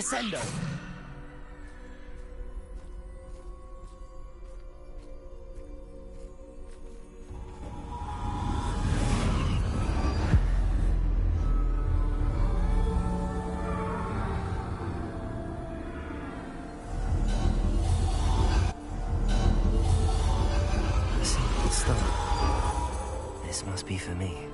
Descendo! A single star. This must be for me.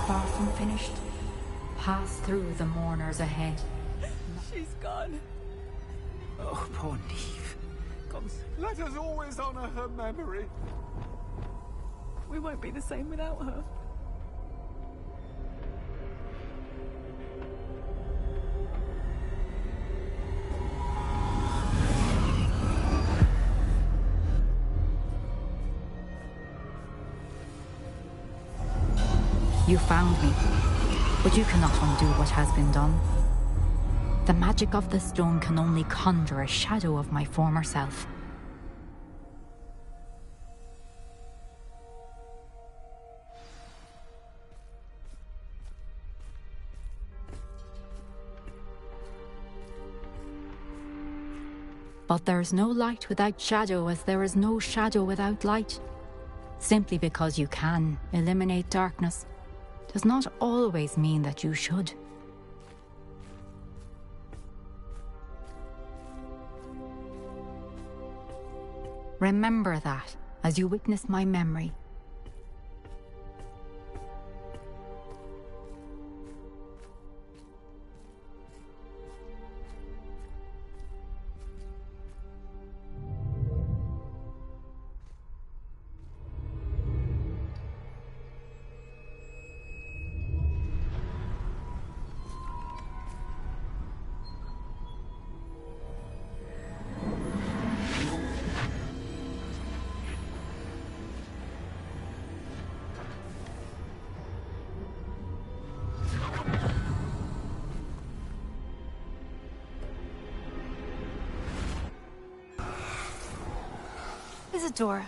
Far from finished. Pass through the mourners ahead. She's gone. Oh, poor Neve. Gods, let us always honor her memory. We won't be the same without her. You found me, but you cannot undo what has been done. The magic of the stone can only conjure a shadow of my former self. But there is no light without shadow, as there is no shadow without light. Simply because you can eliminate darkness does not always mean that you should. Remember that as you witness my memory. Isadora,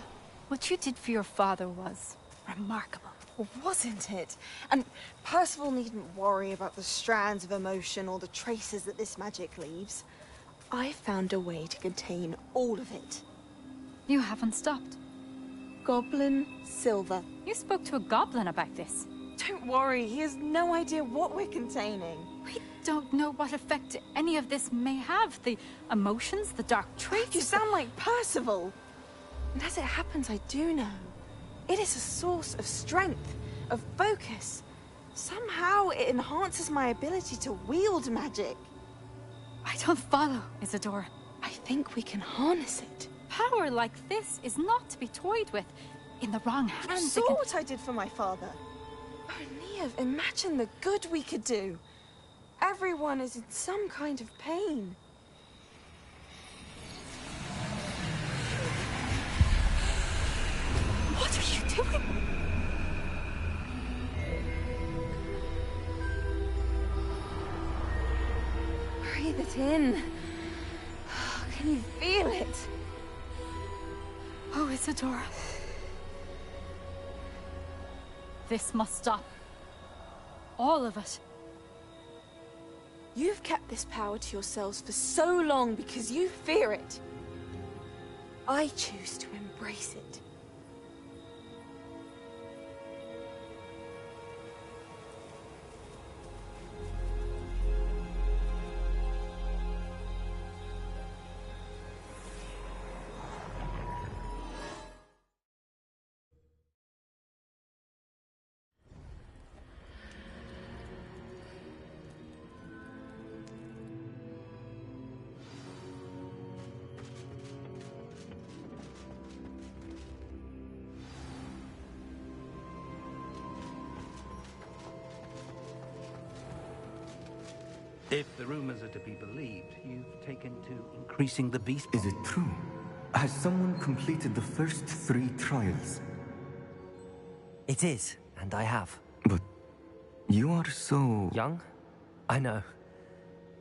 what you did for your father was remarkable. Well, wasn't it? And Percival needn't worry about the strands of emotion or the traces that this magic leaves. I found a way to contain all of it. You haven't stopped. Goblin Silver. You spoke to a goblin about this. Don't worry, he has no idea what we're containing. We don't know what effect any of this may have. The emotions, the dark traits. You sound like Percival. And as it happens, I do know. It is a source of strength, of focus. Somehow it enhances my ability to wield magic. I don't follow, Isadora. I think we can harness it. Power like this is not to be toyed with. In the wrong hands, You saw what I did for my father. Oh, Neve, imagine the good we could do. Everyone is in some kind of pain. What are you doing? Breathe it in. Can you feel it? Oh, Isadora. This must stop. All of it. You've kept this power to yourselves for so long because you fear it. I choose to embrace it. If the rumors are to be believed, you've taken to increasing the beast. Is it true? Has someone completed the first 3 trials? It is, and I have. But you are so... Young? I know.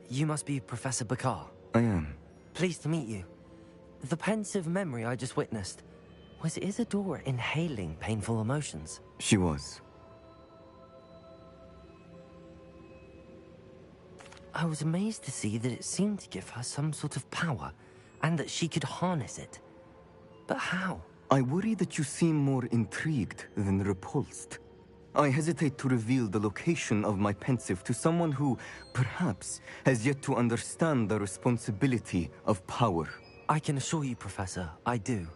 You must be Professor Bakar. I am. Pleased to meet you. The pensive memory I just witnessed, was Isadora inhaling painful emotions? She was. I was amazed to see that it seemed to give her some sort of power, and that she could harness it. But how? I worry that you seem more intrigued than repulsed. I hesitate to reveal the location of my pensive to someone who, perhaps, has yet to understand the responsibility of power. I can assure you, Professor, I do.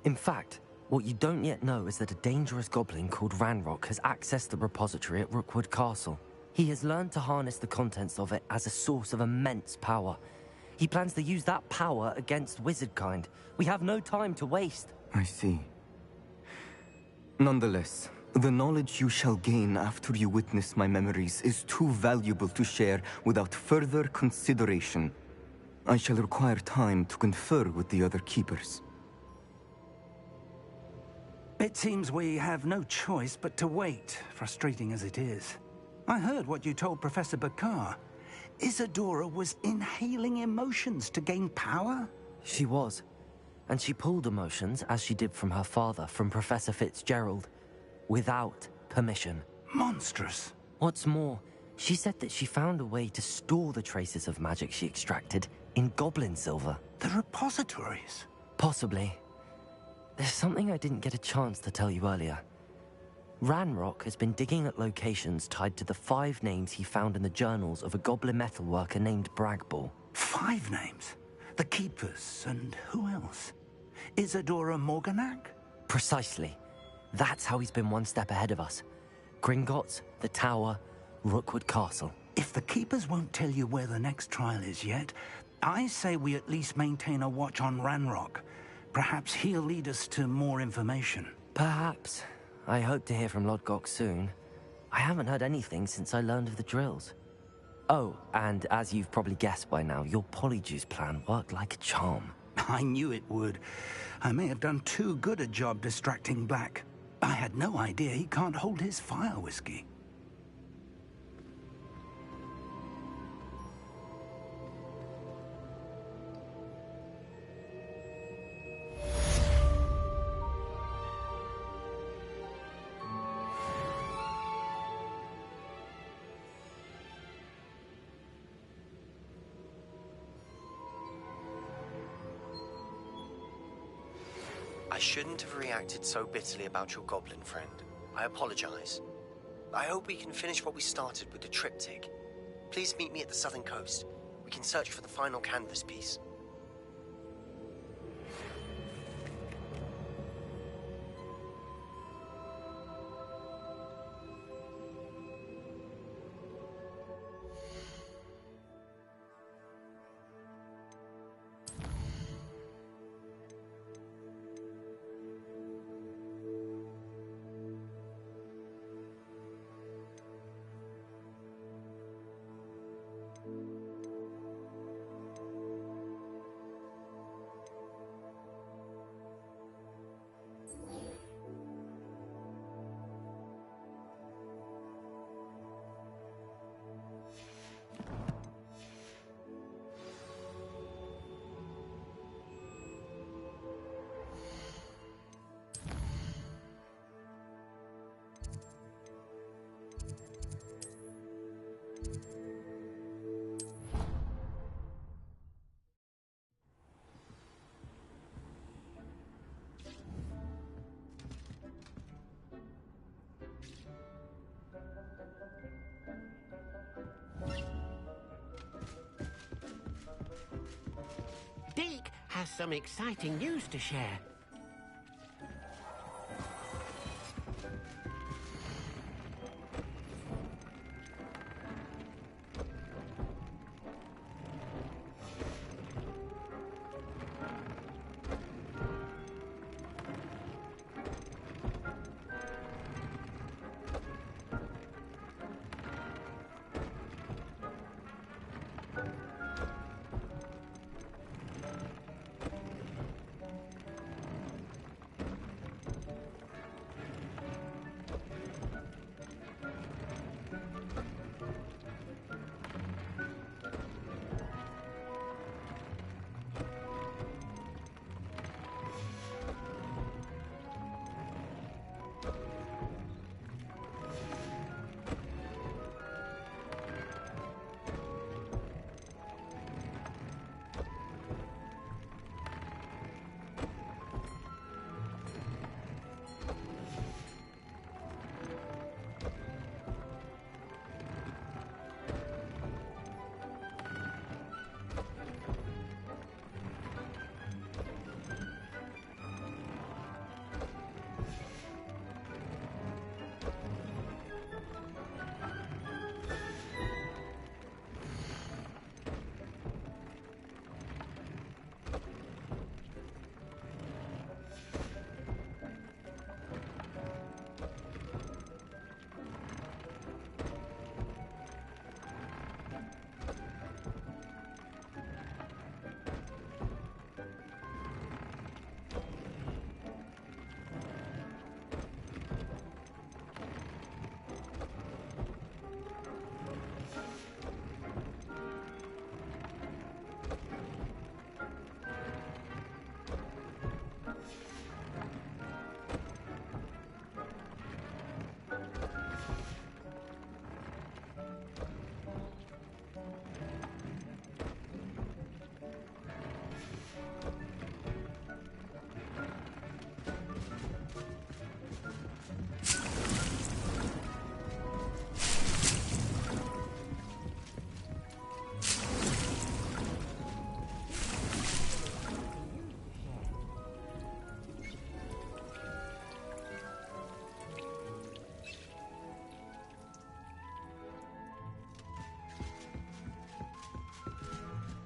In fact, what you don't yet know is that a dangerous goblin called Ranrock has accessed the repository at Rookwood Castle. He has learned to harness the contents of it as a source of immense power. He plans to use that power against wizardkind. We have no time to waste. I see. Nonetheless, the knowledge you shall gain after you witness my memories is too valuable to share without further consideration. I shall require time to confer with the other keepers. It seems we have no choice but to wait, frustrating as it is. I heard what you told Professor Bakar. Isadora was inhaling emotions to gain power? She was. And she pulled emotions, as she did from her father, from Professor Fitzgerald, without permission. Monstrous. What's more, she said that she found a way to store the traces of magic she extracted in goblin silver. The repositories? Possibly. There's something I didn't get a chance to tell you earlier. Ranrock has been digging at locations tied to the 5 names he found in the journals of a goblin metalworker named Bragball. 5 names? The Keepers, and who else? Isadora Morganac? Precisely. That's how he's been one step ahead of us. Gringotts, the Tower, Rookwood Castle. If the Keepers won't tell you where the next trial is yet, I say we at least maintain a watch on Ranrock. Perhaps he'll lead us to more information. Perhaps. I hope to hear from Lodgok soon. I haven't heard anything since I learned of the drills. Oh, and as you've probably guessed by now, your Polyjuice plan worked like a charm. I knew it would. I may have done too good a job distracting Black. I had no idea he can't hold his fire whiskey. I shouldn't have reacted so bitterly about your goblin friend. I apologize. I hope we can finish what we started with the triptych. Please meet me at the southern coast. We can search for the final canvas piece. Deke has some exciting news to share.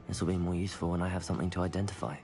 This will be more useful when I have something to identify.